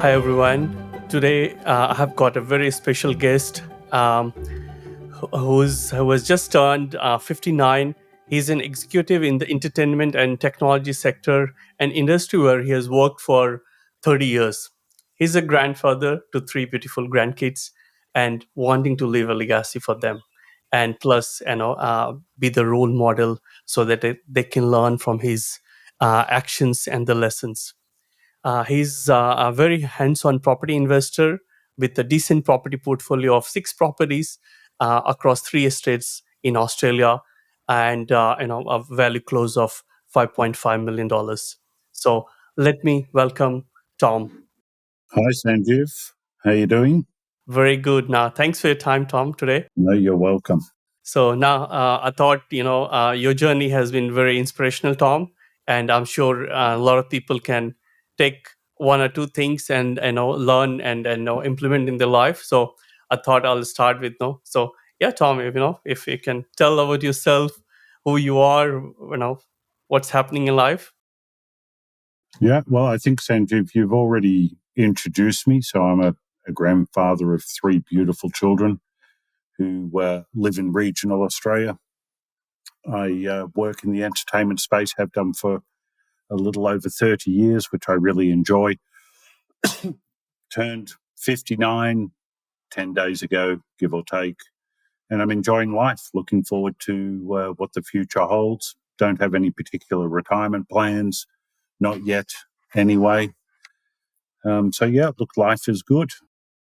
Hi everyone. Today I have got a very special guest who has just turned 59. He's an executive in the entertainment and technology sector, an industry where he has worked for 30 years. He's a grandfather to three beautiful grandkids and wanting to leave a legacy for them. And plus, be the role model so that they can learn from his actions and the lessons. He's a very hands-on property investor with a decent property portfolio of six properties across three estates in Australia, and a value close of $5.5 million. So let me welcome Tom. Hi, Sanjeev. How you doing? Very good. Now, thanks for your time, Tom, today. No, you're welcome. So now I thought, your journey has been very inspirational, Tom, and I'm sure a lot of people can take one or two things and learn and implement in their life. So I thought I'll start with So yeah, Tom, if you can tell about yourself, who you are, what's happening in life. Yeah, well, I think, Sanjeev, you've already introduced me. So I'm a grandfather of three beautiful children who live in regional Australia. I work in the entertainment space, have done for a little over 30 years, which I really enjoy. Turned 59 10 days ago, give or take. And I'm enjoying life, looking forward to what the future holds. Don't have any particular retirement plans, not yet anyway. So yeah, look, life is good.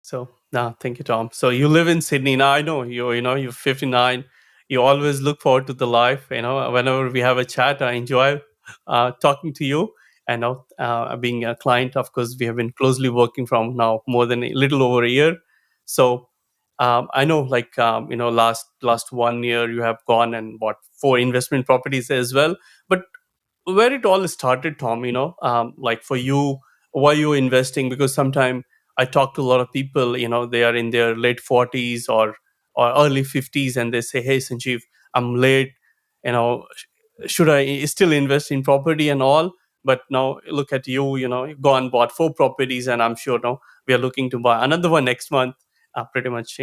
So, no, thank you, Tom. So you live in Sydney. Now I know you're 59. You always look forward to the life. Whenever we have a chat, I enjoy talking to you. And being a client, of course, we have been closely working from now more than a little over a year. So I know, last 1 year, you have gone and bought four investment properties as well. But where it all started, Tom, like for you, why you investing? Because sometimes I talk to a lot of people, they are in their late 40s or early 50s, and they say, hey, Sanjeev, I'm late, should I still invest in property and all? But now look at you, you've gone bought four properties, and I'm sure now we are looking to buy another one next month, pretty much,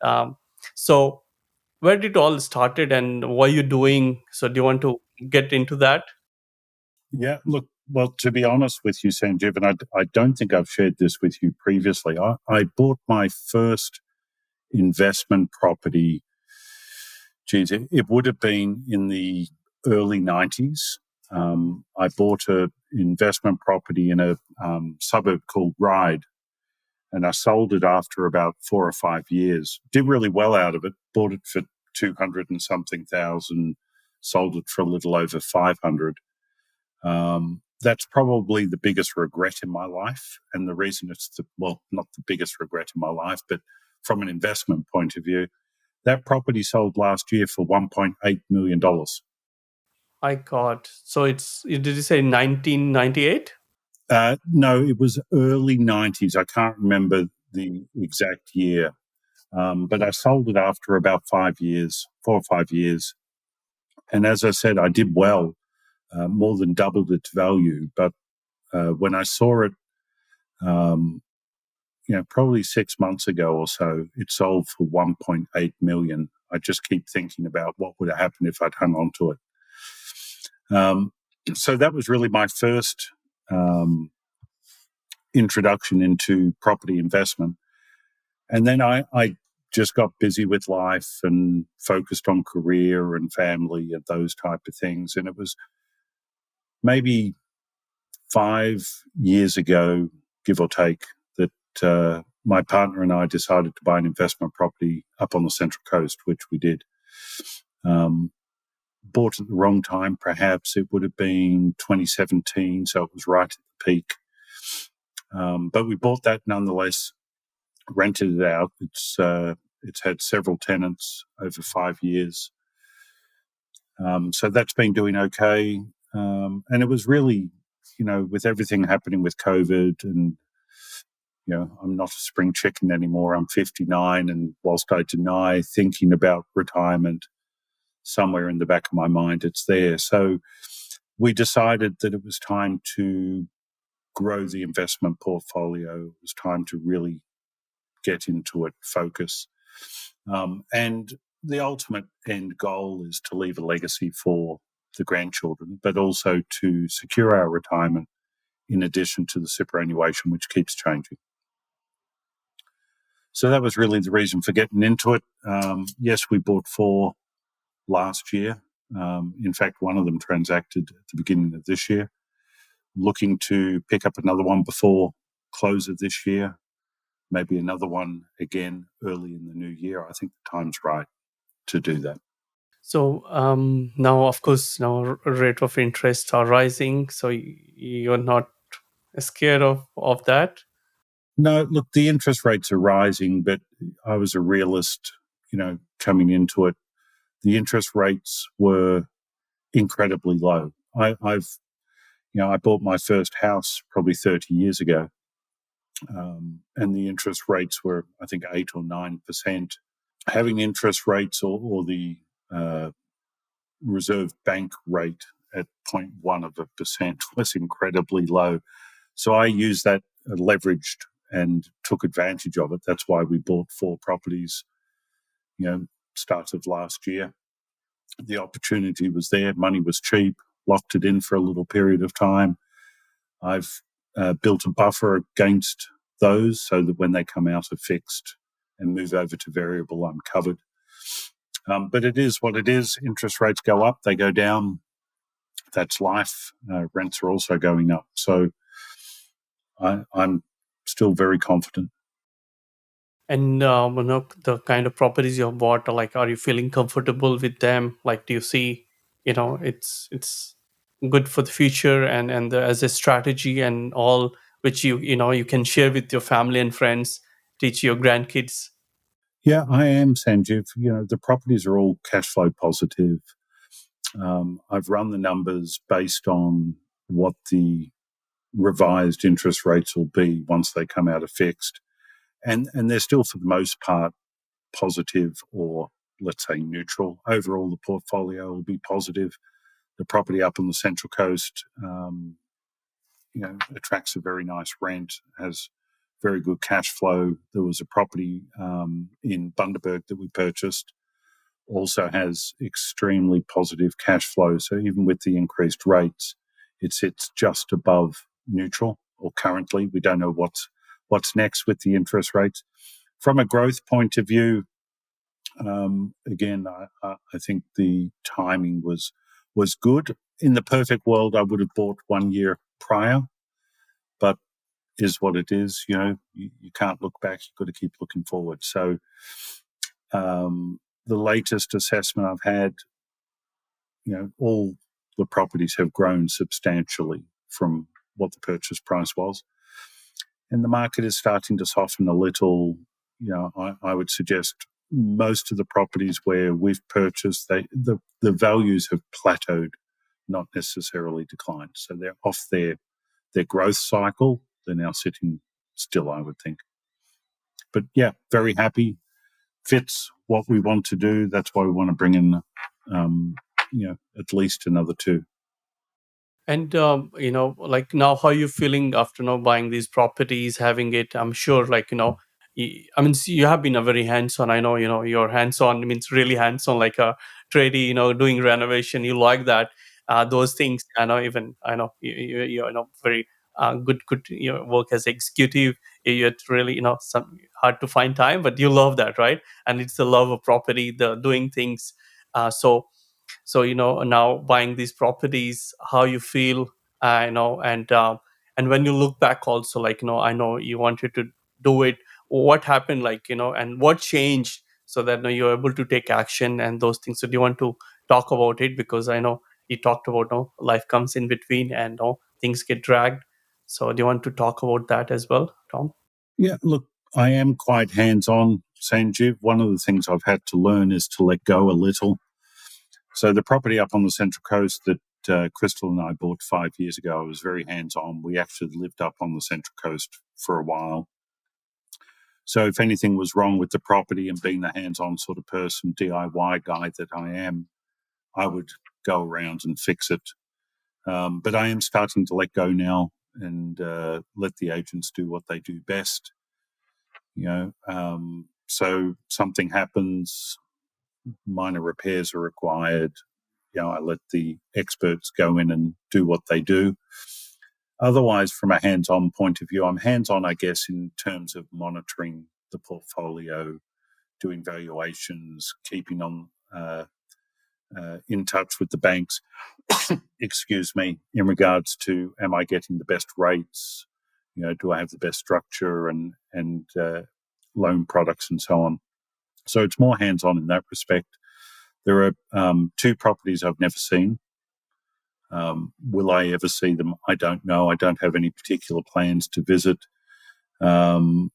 Um, so where did it all started and what are you doing? So do you want to get into that? Yeah, look, well, to be honest with you, Sanjeev, and I don't think I've shared this with you previously. I bought my first investment property. Geez, it would have been in the early 90s. I bought an investment property in a suburb called Ryde, and I sold it after about 4 or 5 years. Did really well out of it. Bought it for 200 and something thousand. Sold it for a little over 500. That's probably the biggest regret in my life, and the reason not the biggest regret in my life, but from an investment point of view, that property sold last year for $1.8 million. My God. So did you say 1998? No, it was early 90s. I can't remember the exact year. But I sold it after about 5 years, 4 or 5 years. And as I said, I did well, more than doubled its value. But when I saw it, um, probably 6 months ago or so, it sold for 1.8 million. I just keep thinking about what would have happened if I'd hung on to it. So that was really my first introduction into property investment. And then I just got busy with life and focused on career and family and those type of things. And it was maybe 5 years ago, give or take, that my partner and I decided to buy an investment property up on the Central Coast, which we did. Bought at the wrong time, perhaps. It would have been 2017, so it was right at the peak. But we bought that nonetheless, rented it out. It's had several tenants over 5 years. So that's been doing okay. And it was really, with everything happening with COVID and, I'm not a spring chicken anymore. I'm 59. And whilst I deny thinking about retirement, somewhere in the back of my mind, it's there. So we decided that it was time to grow the investment portfolio. It was time to really get into it, focus. And the ultimate end goal is to leave a legacy for the grandchildren, but also to secure our retirement in addition to the superannuation, which keeps changing. So that was really the reason for getting into it. Yes, we bought 4 last year. In fact, one of them transacted at the beginning of this year. Looking to pick up another one before close of this year, maybe another one again early in the new year. I think the time's right to do that. So now, of course, now rate of interest are rising. So you're not scared of that. No, look, the interest rates are rising, but I was a realist, coming into it. The interest rates were incredibly low. I bought my first house probably 30 years ago, and the interest rates were, I think, 8 or 9%. Having interest rates or the Reserve Bank rate at 0.1% was incredibly low. So I used that, leveraged, and took advantage of it. That's why we bought 4 properties, start of last year. The opportunity was there. Money was cheap. Locked it in for a little period of time. I've built a buffer against those so that when they come out of fixed and move over to variable, I'm covered. But it is what it is. Interest rates go up, they go down. That's life. Rents are also going up. So I'm still very confident. And the kind of properties you have bought, like, are you feeling comfortable with them? Like, do you see, it's good for the future and as a strategy and all, which you can share with your family and friends, teach your grandkids. Yeah, I am, Sanjeev. The properties are all cash flow positive. I've run the numbers based on what the revised interest rates will be once they come out of fixed. And they're still, for the most part, positive or, let's say, neutral. Overall, the portfolio will be positive. The property up on the Central Coast, attracts a very nice rent, has very good cash flow. There was a property in Bundaberg that we purchased, also has extremely positive cash flow. So even with the increased rates, it sits just above neutral, or currently. We don't know what's next with the interest rates. From a growth point of view, again, I think the timing was good. In the perfect world, I would have bought 1 year prior, but is what it is. You can't look back. You've got to keep looking forward. So the latest assessment I've had, all the properties have grown substantially from what the purchase price was. And the market is starting to soften a little. I would suggest most of the properties where we've purchased, the values have plateaued, not necessarily declined. So they're off their growth cycle. They're now sitting still, I would think. But yeah, very happy. Fits what we want to do. That's why we want to bring in, at least another 2. And like, now, how are you feeling after now buying these properties, having it? I'm sure, like, I mean, see, you have been a very hands-on. I know, you're hands-on means really hands-on, like a tradie, doing renovation. You like that, those things. I know, even I know you know very good. Work as executive. It's really, some hard to find time, but you love that, right? And it's the love of property, the doing things. So now buying these properties, how you feel, and when you look back also, like, I know you wanted to do it. What happened, like, and what changed so that you're able to take action and those things? So do you want to talk about it? Because I know you talked about, life comes in between and things get dragged. So do you want to talk about that as well, Tom? Yeah, look, I am quite hands-on, Sanjeev. One of the things I've had to learn is to let go a little. So the property up on the Central Coast that Crystal and I bought 5 years ago, I was very hands-on. We actually lived up on the Central Coast for a while. So if anything was wrong with the property, and being the hands-on sort of person, DIY guy that I am, I would go around and fix it. But I am starting to let go now. and let the agents do what they do best. So something happens, minor repairs are required. I let the experts go in and do what they do. Otherwise, from a hands-on point of view, I'm hands-on, I guess, in terms of monitoring the portfolio, doing valuations, keeping on in touch with the banks, excuse me, in regards to, am I getting the best rates? Do I have the best structure and loan products and so on? So it's more hands-on in that respect. There are two properties I've never seen. Will I ever see them? I don't know. I don't have any particular plans to visit. And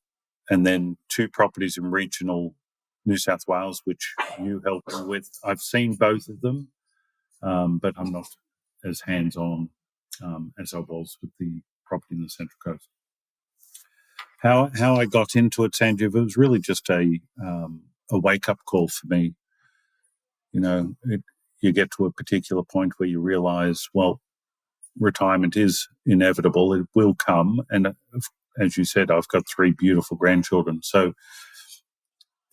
then two properties in regional New South Wales, which you helped me with. I've seen both of them, but I'm not as hands-on as I was with the property in the Central Coast. How I got into it, Sanjeev, it was really just a wake-up call for me. You get to a particular point where you realise, well, retirement is inevitable. It will come. And as you said, I've got 3 beautiful grandchildren. So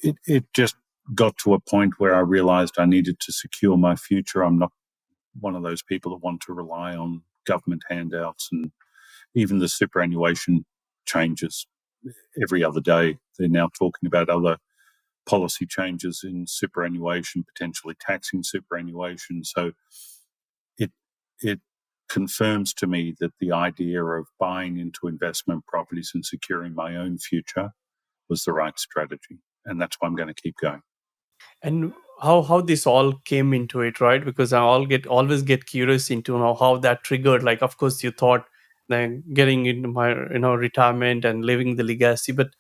it just got to a point where I realised I needed to secure my future. I'm not one of those people that want to rely on government handouts, and even the superannuation changes every other day. They're now talking about other policy changes in superannuation, potentially taxing superannuation. So it confirms to me that the idea of buying into investment properties and securing my own future was the right strategy. And that's why I'm going to keep going. And how this all came into it, right? Because I always get curious into how that triggered. Like, of course, you thought then getting into my retirement and living the legacy, but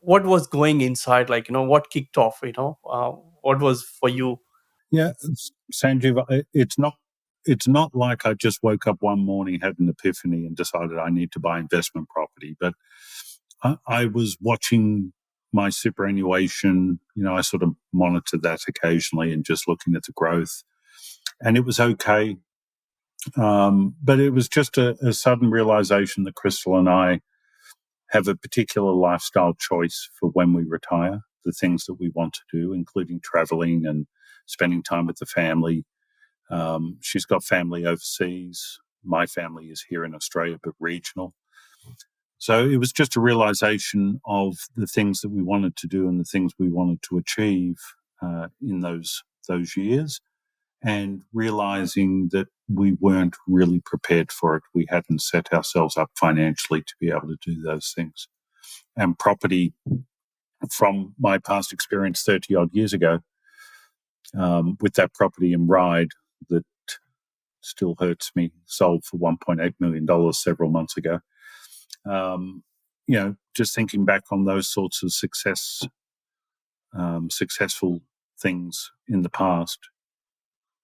what was going inside? Like, what kicked off? What was for you? Yeah, Sanjeev, it's not like I just woke up one morning, had an epiphany, and decided I need to buy investment property. But I was watching my superannuation. I sort of monitored that occasionally and just looking at the growth, and it was okay. But it was just a sudden realization that Crystal and I have a particular lifestyle choice for when we retire, the things that we want to do, including traveling and spending time with the family. She's got family overseas. My family is here in Australia, but regional. So it was just a realization of the things that we wanted to do and the things we wanted to achieve in those years, and realizing that we weren't really prepared for it. We hadn't set ourselves up financially to be able to do those things. And property, from my past experience 30 odd years ago, with that property in Ryde that still hurts me, sold for $1.8 million several months ago. Just thinking back on those sorts of successful things in the past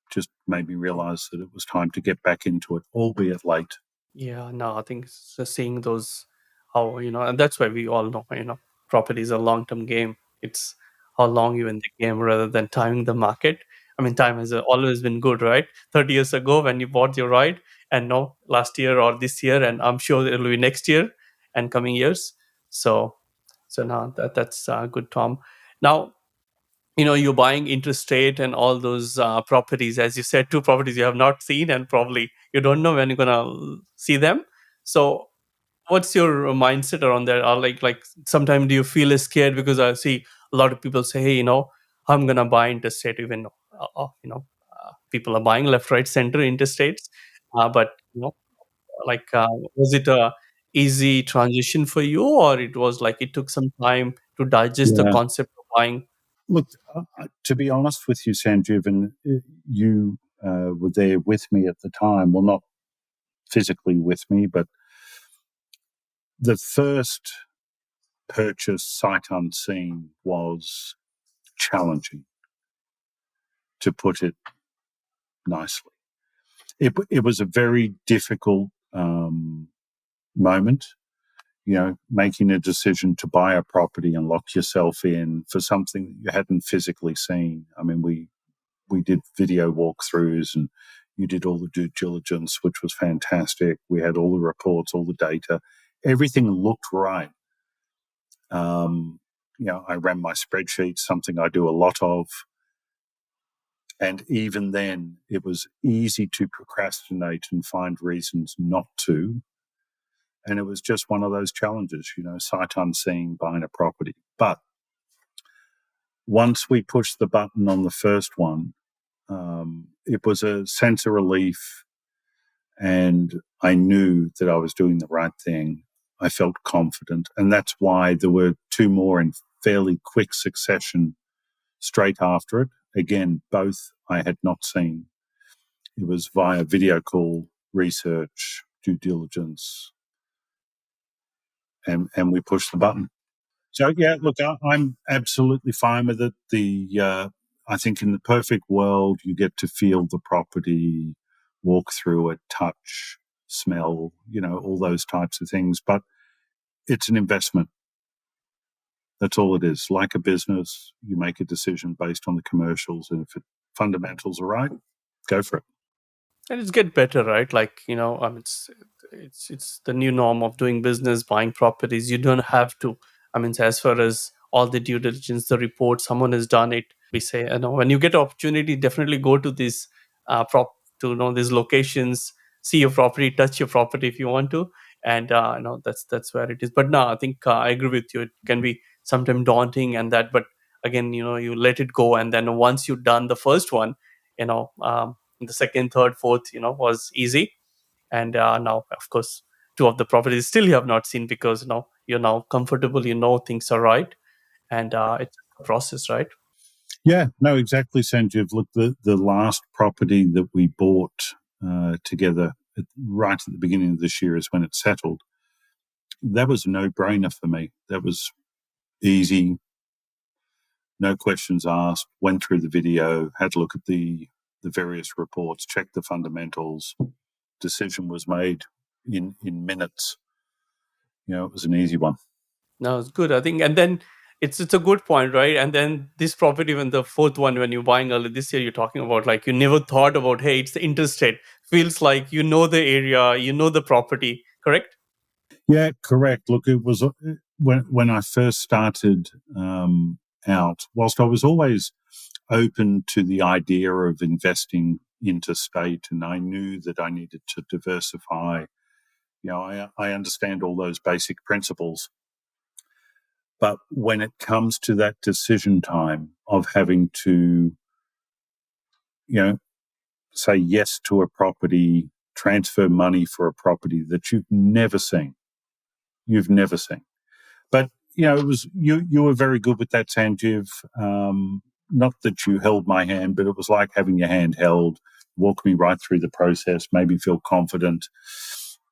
just made me realize that it was time to get back into it, albeit late. Yeah, no, I think it's just seeing those how and that's why we all know property is a long term game. It's how long you in the game rather than timing the market. I mean, time has always been good, right? 30 years ago when you bought your ride, and no, last year or this year, and I'm sure it'll be next year and coming years. So now that's good, Tom. Now you're buying interest rate and all those properties, as you said, 2 properties you have not seen, and probably you don't know when you're gonna see them. So what's your mindset around that? Or like sometimes do you feel scared? Because I see a lot of people say, hey, I'm gonna buy interest rate, even though people are buying left, right, center interest rates. But like was it a easy transition for you, or it was like it took some time to digest the Yeah. concept of buying? Look, to be honest with you, Sanjeev, and you were there with me at the time. Well, not physically with me, but the first purchase sight unseen was challenging, to put it nicely. It was a very difficult moment, making a decision to buy a property and lock yourself in for something that you hadn't physically seen. I mean, we did video walkthroughs and You did all the due diligence, which was fantastic. We had all the reports, all the data. Everything looked right. I ran my spreadsheets, something I do a lot of. And even then, it was easy to procrastinate and find reasons not to. And it was just one of those challenges, sight unseen, buying a property. But once we pushed the button on the first one, it was a sense of relief, and I knew that I was doing the right thing. I felt confident, and that's why there were two more in fairly quick succession straight after it. Again, both I had not seen. It was via video call, research, due diligence, and we pushed the button. So yeah, look, I'm absolutely fine with it. I think in the perfect world, you get to feel the property, walk through it, touch, smell, all those types of things. But it's an investment. That's all it is. Like a business, you make a decision based on the commercials, and if the fundamentals are right, go for it. And it's get better, right? Like, it's the new norm of doing business, buying properties. You don't have to, as far as all the due diligence, the report, someone has done it. We say, when you get opportunity, definitely go to these prop to these locations, see your property, touch your property if you want to. And that's where it is. But no, I think I agree with you. It can be sometimes daunting and that, but again, you let it go, and then once you've done the first one, you know um, the second, third, fourth, was easy. And now, of course, two of the properties still you have not seen, because you're now comfortable, things are right, and it's a process, right? Yeah, no, exactly, Sanjeev. Look, the last property that we bought together right at the beginning of this year is when it settled. That was a no-brainer for me. That was easy, no questions asked. Went through the video, had a look at the various reports, checked the fundamentals. Decision was made in minutes. It was an easy one. No, it's good, I think. And then it's a good point, right? And then this property, when the fourth one, when you're buying early this year, you're talking about, like, you never thought about, hey, it's the interstate. Feels like the area, the property, correct? Yeah, correct. Look, it was when I first started out. Whilst I was always open to the idea of investing interstate, and I knew that I needed to diversify. I understand all those basic principles, but when it comes to that decision time of having to, you know, say yes to a property, transfer money for a property that you've never seen. But it was you were very good with that, Sanjeev. Not that you held my hand, but it was like having your hand held. Walk me right through the process, made me feel confident.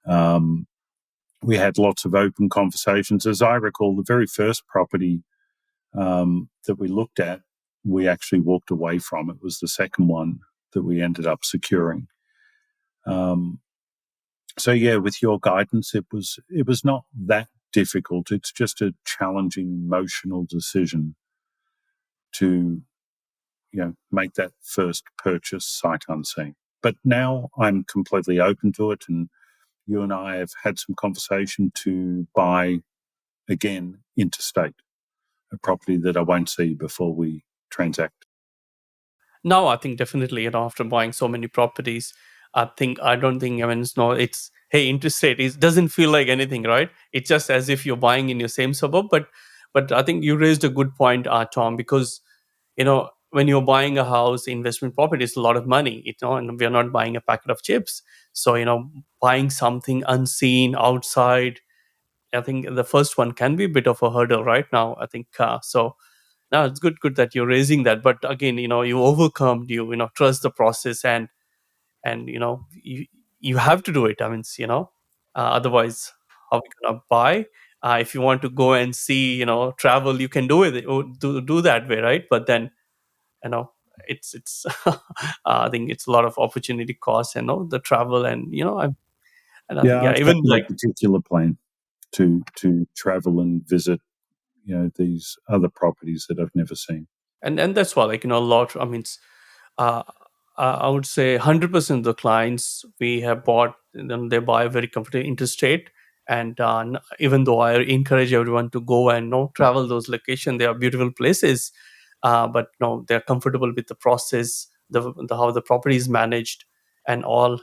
Um, we had lots of open conversations. As I recall, the very first property that we looked at, we actually walked away from. It was the second one that we ended up securing. Um, so yeah, with your guidance, it was not that difficult. It's just a challenging emotional decision to make that first purchase sight unseen. But now I'm completely open to it, and you and I have had some conversation to buy again interstate, a property that I won't see before we transact. Now, I think definitely, after buying so many properties, I don't think, it's, hey, interstate, it doesn't feel like anything, right? It's just as if you're buying in your same suburb. But I think you raised a good point, Tom, because when you're buying a house, investment property is a lot of money, and we're not buying a packet of chips. So buying something unseen outside, I think the first one can be a bit of a hurdle right now, I think. So no, it's good that you're raising that. But again, you overcome, trust the process, and you have to do it. Otherwise, how we gonna buy? If you want to go and see, travel, you can do it, or do that way, right? But then, you know, it's I think it's a lot of opportunity cost, the travel, and I think, Yeah, yeah, I've even taken a like. particular plan to travel and visit these other properties that I've never seen. And that's why, like, a lot, uh I would say 100% of the clients we have bought, then they buy very comfortable interest rate. And even though I encourage everyone to go and travel those locations, they are beautiful places. But no, they're comfortable with the process, the how the property is managed, and all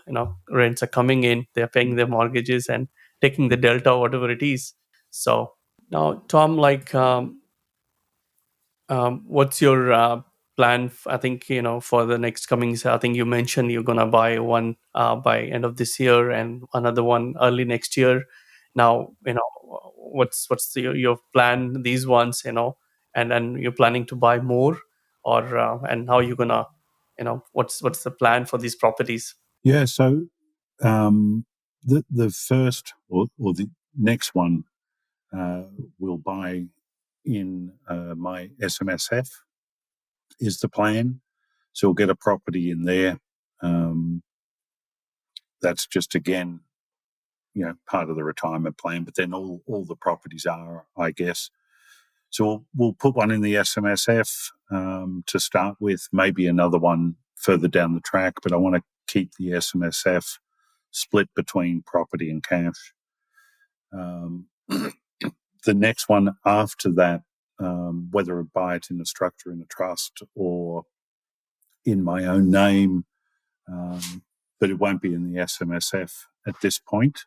rents are coming in. They're paying their mortgages and taking the delta, whatever it is. So now, Tom, like, what's your plan? I think for the next coming. I think you mentioned you're gonna buy one by end of this year and another one early next year. Now, what's your plan? These ones, and then you're planning to buy more, or and how you gonna, what's the plan for these properties? Yeah, so the first or the next one uh, we'll buy in my SMSF is the plan. So we'll get a property in there. Um, that's just again, part of the retirement plan. But then all the properties are, I guess. So we'll put one in the SMSF to start with, maybe another one further down the track. But I want to keep the SMSF split between property and cash. The next one after that, whether I buy it in a structure in a trust or in my own name, but it won't be in the SMSF at this point,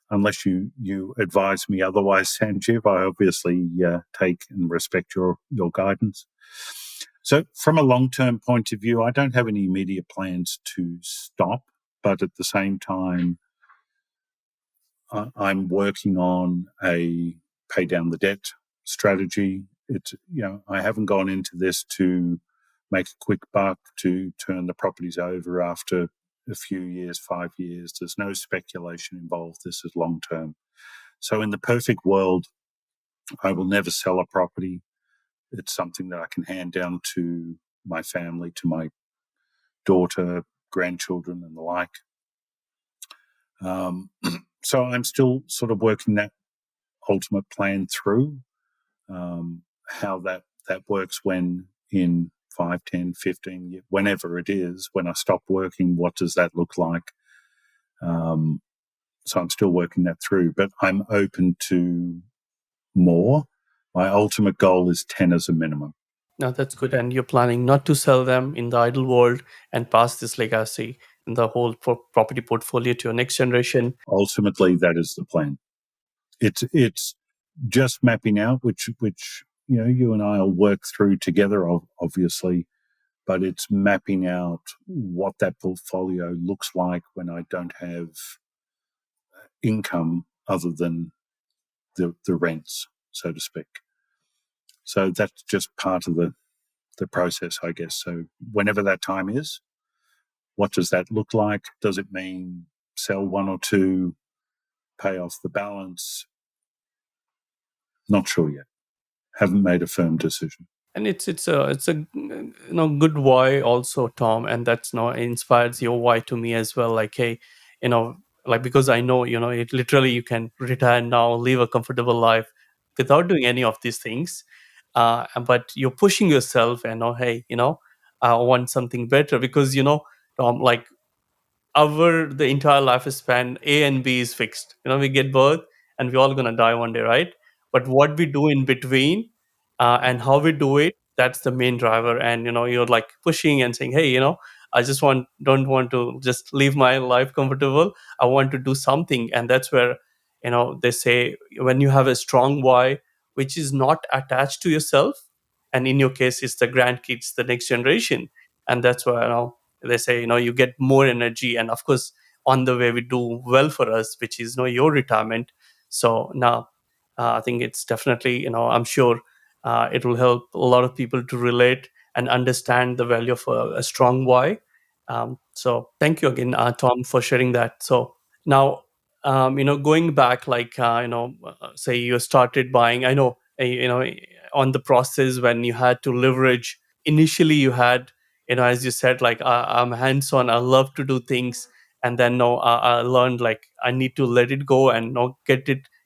unless you advise me otherwise, Sanjeev. I obviously take and respect your guidance. So, from a long term point of view, I don't have any immediate plans to stop, but at the same time, I'm working on a pay down the debt strategy. It's, I haven't gone into this to make a quick buck, to turn the properties over after a few years, 5 years. There's no speculation involved. This is long term. So, in the perfect world, I will never sell a property. It's something that I can hand down to my family, to my daughter, grandchildren, and the like. Um, so, I'm still sort of working that ultimate plan through, how that works when in 5, 10, 15, whenever it is, when I stop working, what does that look like? Um, so I'm still working that through, but I'm open to more. My ultimate goal is 10 as a minimum. Now that's good, and you're planning not to sell them in the idle world and pass this legacy in the whole property portfolio to your next generation. Ultimately, that is the plan. It's just mapping out which you and I'll work through together, obviously, but it's mapping out what that portfolio looks like when I don't have income other than the rents, so to speak. So that's just part of the process, I guess. So whenever that time is, what does that look like? Does it mean sell one or two, pay off the balance? Not sure yet. Haven't made a firm decision. And it's a good why also, Tom, and that's inspires your why to me as well. Like, hey, like, because I know it literally you can retire now, live a comfortable life without doing any of these things, but you're pushing yourself, and hey, I want something better because Tom, like, our the entire lifespan, A and B is fixed. We get birth and we're all gonna die one day, right? But what we do in between, and how we do it, that's the main driver. And you're like pushing and saying, hey, I just don't want to just live my life comfortable. I want to do something. And that's where they say, when you have a strong why which is not attached to yourself, and in your case it's the grandkids, the next generation. And that's why they say you get more energy, and of course on the way we do well for us, which is your retirement. So now, I think it's definitely, I'm sure it will help a lot of people to relate and understand the value of a strong why. So thank you again, Tom, for sharing that. So now, going back, like, say you started buying, I know, on the process when you had to leverage. Initially you had, as you said, like, I'm hands on, I love to do things. And then no, I learned, like, I need to let it go and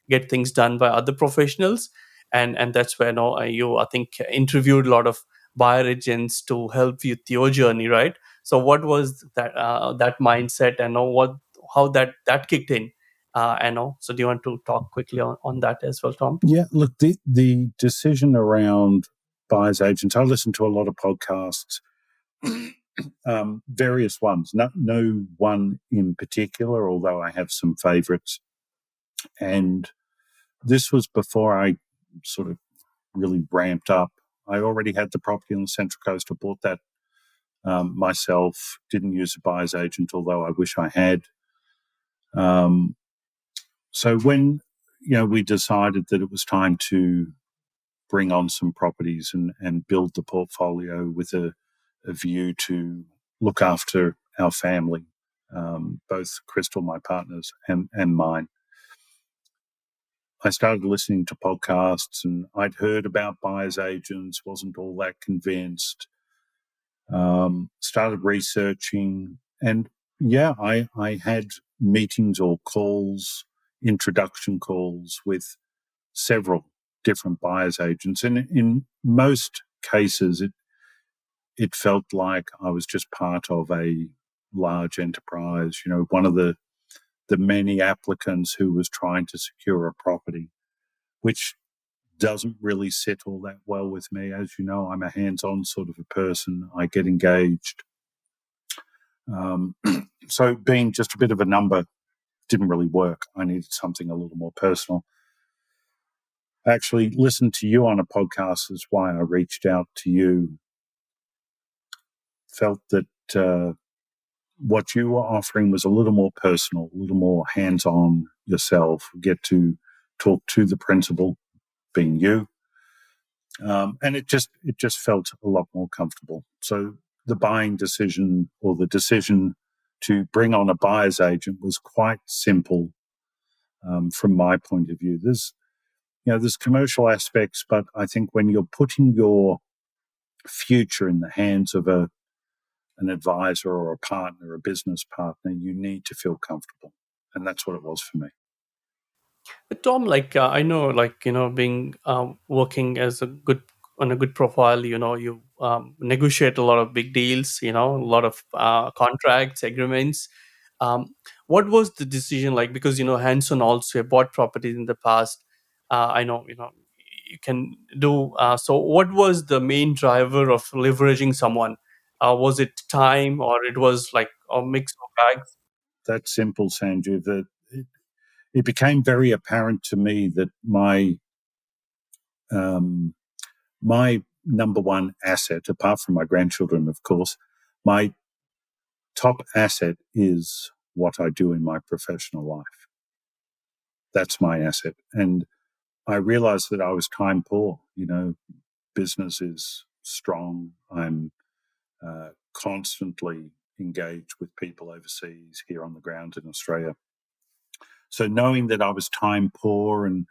get things done by other professionals. And that's where no, you, I think, interviewed a lot of buyer agents to help you with your journey, right? So what was that mindset, and what how that kicked in? So do you want to talk quickly on that as well, Tom? Yeah, look, the decision around buyer's agents, I listen to a lot of podcasts, various ones, no one in particular, although I have some favorites. And this was before I sort of really ramped up. I already had the property on the Central Coast. I bought that myself, didn't use a buyer's agent, although I wish I had. So when we decided that it was time to bring on some properties and build the portfolio with a view to look after our family, both Crystal, my partner's, and mine. I started listening to podcasts, and I'd heard about buyer's agents, wasn't all that convinced. Started researching, and I had meetings or calls, introduction calls with several different buyer's agents, and in most cases, it felt like I was just part of a large enterprise. One of the many applicants who was trying to secure a property, which doesn't really sit all that well with me. As you know, I'm a hands-on sort of a person. I get engaged. So being just a bit of a number didn't really work. I needed something a little more personal. I actually listened to you on a podcast is why I reached out to you. Felt that what you were offering was a little more personal, a little more hands-on yourself. Get to talk to the principal, being you, and it just felt a lot more comfortable. So the buying decision, or the decision to bring on a buyer's agent, was quite simple from my point of view. There's commercial aspects, but I think when you're putting your future in the hands of an advisor or a partner, a business partner, you need to feel comfortable. And that's what it was for me. But Tom, I know, being working as a good on a good profile, you negotiate a lot of big deals, a lot of contracts, agreements. What was the decision like? Because Hanson also bought properties in the past. I know, you can do. So, what was the main driver of leveraging someone? Was it time, or it was like a mix of bags? That's simple, Sanjeev. That it became very apparent to me that um, my number one asset, apart from my grandchildren, of course, my top asset is what I do in my professional life. That's my asset. And I realized that I was time poor. Business is strong. I'm constantly engaged with people overseas, here on the ground in Australia. So knowing that I was time poor and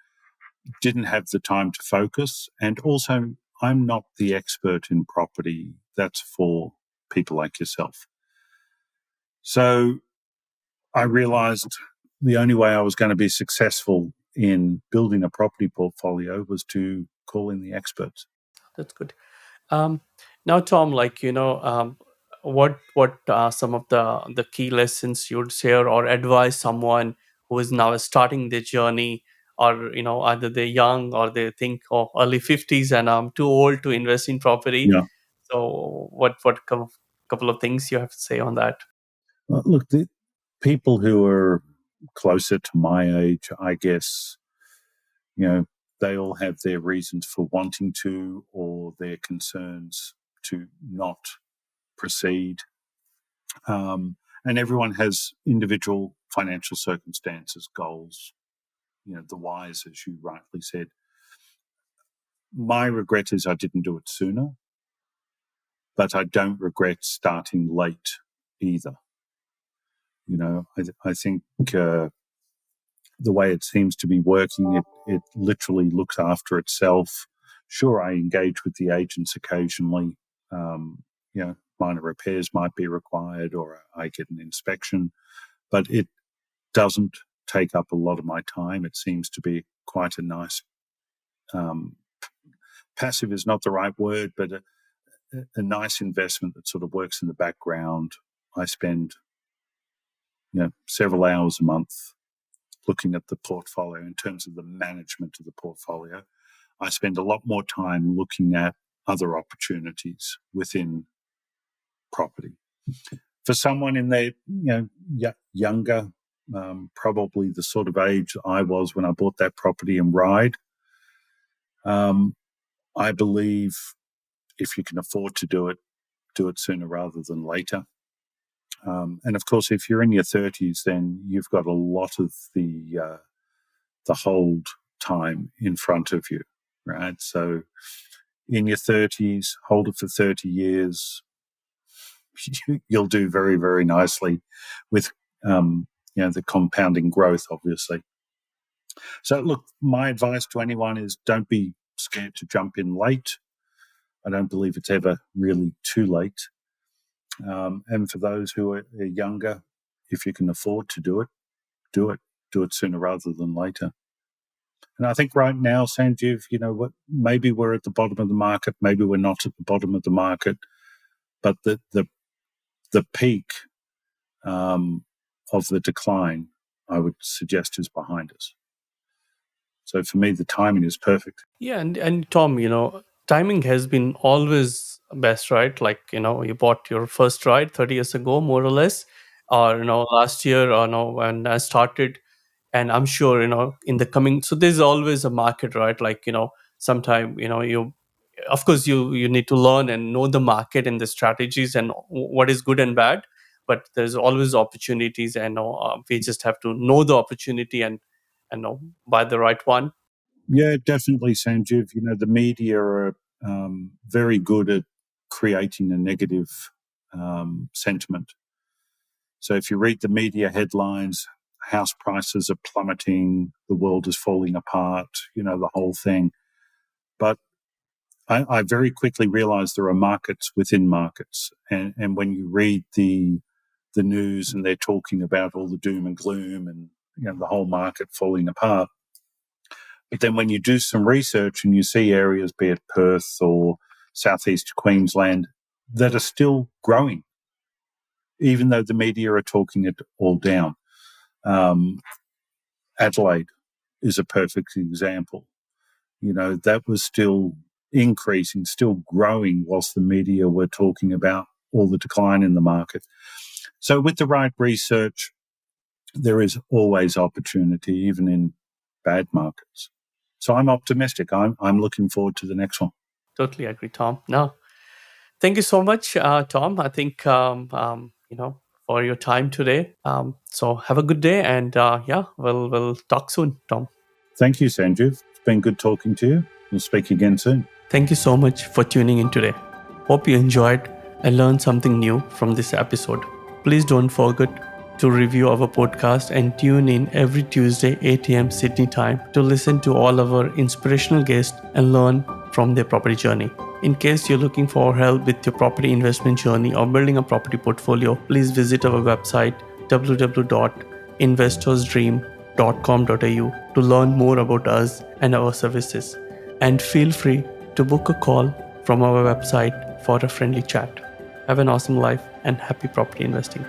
didn't have the time to focus, and also I'm not the expert in property, that's for people like yourself. So I realized the only way I was going to be successful in building a property portfolio was to call in the experts. That's good. Um, Now, Tom, what some of the key lessons you would share or advise someone who is now starting their journey, or either they're young or they think, oh, early 50s and I'm too old to invest in property. Yeah. So, couple of things you have to say on that? Well, look, the people who are closer to my age, I guess, you know, they all have their reasons for wanting to, or their concerns to not proceed. And everyone has individual financial circumstances, goals, the whys, as you rightly said. My regret is I didn't do it sooner, but I don't regret starting late either. I think the way it seems to be working, it literally looks after itself. Sure, I engage with the agents occasionally. Minor repairs might be required, or I get an inspection, but it doesn't take up a lot of my time. It seems to be quite a nice, um, passive is not the right word, but a nice investment that sort of works in the background. I spend several hours a month looking at the portfolio in terms of the management of the portfolio. I spend a lot more time looking at other opportunities within property. For someone in their younger, probably the sort of age I was when I bought that property in Ryde, I believe if you can afford to do it sooner rather than later. And of course, if you're in your 30s, then you've got a lot of the hold time in front of you, right? So in your 30s, hold it for 30 years. You'll do very, very nicely with the compounding growth, obviously. So look, my advice to anyone is don't be scared to jump in late. I don't believe it's ever really too late. And for those who are younger, if you can afford to do it, do it. Do it sooner rather than later. And I think right now, Sanjeev, maybe we're at the bottom of the market, maybe we're not at the bottom of the market, but the peak of the decline, I would suggest, is behind us. So for me, the timing is perfect. Yeah, and Tom, timing has been always best, right? Like, you bought your first ride 30 years ago, more or less, or last year, or when I started. And I'm sure, in the coming, so there's always a market, right? Like, sometime, you, of course, you need to learn and know the market and the strategies and what is good and bad. But there's always opportunities, and we just have to know the opportunity and buy the right one. Yeah, definitely, Sanjeev. The media are very good at creating a negative sentiment. So if you read the media headlines, house prices are plummeting, the world is falling apart, the whole thing. But I very quickly realized there are markets within markets. And when you read the news and they're talking about all the doom and gloom and the whole market falling apart, but then when you do some research and you see areas, be it Perth or southeast Queensland, that are still growing, even though the media are talking it all down. Adelaide is a perfect example. That was still increasing, still growing, whilst the media were talking about all the decline in the market. So with the right research, there is always opportunity, even in bad markets. So I'm optimistic. I'm looking forward to the next one. Totally agree, Tom. No, thank you so much, Tom. I think, for your time today. So have a good day, and yeah, we'll talk soon, Tom. Thank you, Sanjeev. It's been good talking to you. We'll speak again soon. Thank you so much for tuning in today. Hope you enjoyed and learned something new from this episode. Please don't forget to review our podcast and tune in every Tuesday 8 a.m. Sydney time to listen to all our inspirational guests and learn from their property journey. In case you're looking for help with your property investment journey or building a property portfolio, please visit our website www.investorsdream.com.au to learn more about us and our services. And feel free to book a call from our website for a friendly chat. Have an awesome life and happy property investing.